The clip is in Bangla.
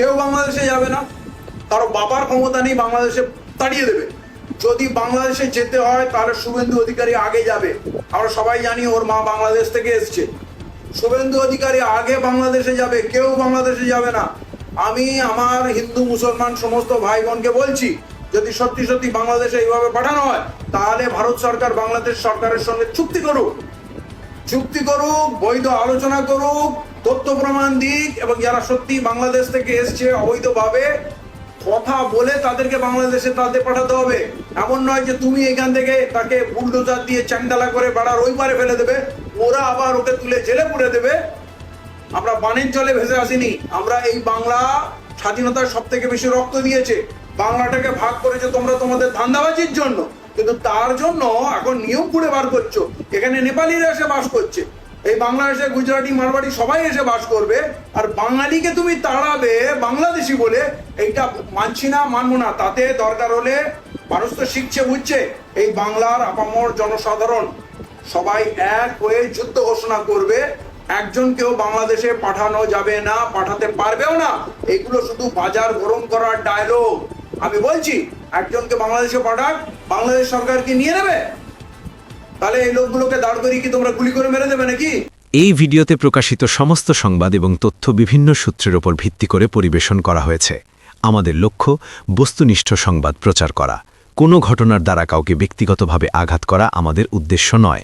কেউ বাংলাদেশে যাবে না, কারো বাবার ক্ষমতা নেই বাংলাদেশে তাড়িয়ে দেবে। যদি বাংলাদেশে যেতে হয় তাহলে শুভেন্দু অধিকারী আগে যাবে। আমরা সবাই জানি ওর মা বাংলাদেশ থেকে এসছে। শুভেন্দু অধিকারী আগে বাংলাদেশে যাবে, কেউ বাংলাদেশে যাবে না। আমি আমার হিন্দু মুসলমান সমস্ত ভাই বোনকে বলছি, যদি সত্যি সত্যি বাংলাদেশে এইভাবে পাঠানো হয় তাহলে ভারত সরকার বাংলাদেশ সরকারের সঙ্গে চুক্তি করুক, বৈধ আলোচনা করুক, তথ্য প্রমাণ দিক, এবং যারা সত্যি বাংলাদেশ থেকে এসছে অবৈধভাবে কথা বলে তাদেরকে বাংলাদেশে তাদের পাঠাতে হবে। এমন নয় যে তুমি এখান থেকে তাকে বুলডোজার দিয়ে চ্যাংডালা করে বেড়ার ওই পারে ফেলে দেবে, ওরা আবার ওকে তুলে জেলে পুরে দেবে। আমরা বানের জলে ভেসে আসিনি। আমরা এই বাংলা স্বাধীনতার সব থেকে বেশি রক্ত দিয়েছে। বাংলাটাকে ভাগ করেছে তোমরা তোমাদের ধান্দাবাজির জন্য, কিন্তু তার জন্য এখন নিয়ম করে বার করছো। এখানে নেপালিরা এসে বাস করছে, এই বাংলাদেশে গুজরাটি মারবাড়ি সবাই এসে বাস করবে, আর বাঙালিকে তুমি তাড়াবে বাংলাদেশি বলে। এইটা মানছি না, মানবো না। তাতে দরকার হলে মানুষ তো শিখছে, বুঝছে, এই বাংলার আপামর জনসাধারণ সবাই এক হয়ে যুদ্ধ ঘোষণা করবে। একজনকেও বাংলাদেশে পাঠানো যাবে না, পাঠাতে পারবেও না। এগুলো শুধু বাজার গরম করার ডায়লগ। আমি বলছি একজনকে বাংলাদেশে পাঠাক, বাংলাদেশ সরকার কি নিয়ে নেবে? তাহলে এই লোকগুলোকে দাঁড় করিয়ে কি তোমরা গুলি করে মেরে দেবে নাকি? এই ভিডিওতে প্রকাশিত সমস্ত সংবাদ এবং তথ্য বিভিন্ন সূত্রের উপর ভিত্তি করে পরিবেশন করা হয়েছে। আমাদের লক্ষ্য বস্তুনিষ্ঠ সংবাদ প্রচার করা। কোনো ঘটনার দ্বারা কাউকে ব্যক্তিগতভাবে আঘাত করা আমাদের উদ্দেশ্য নয়।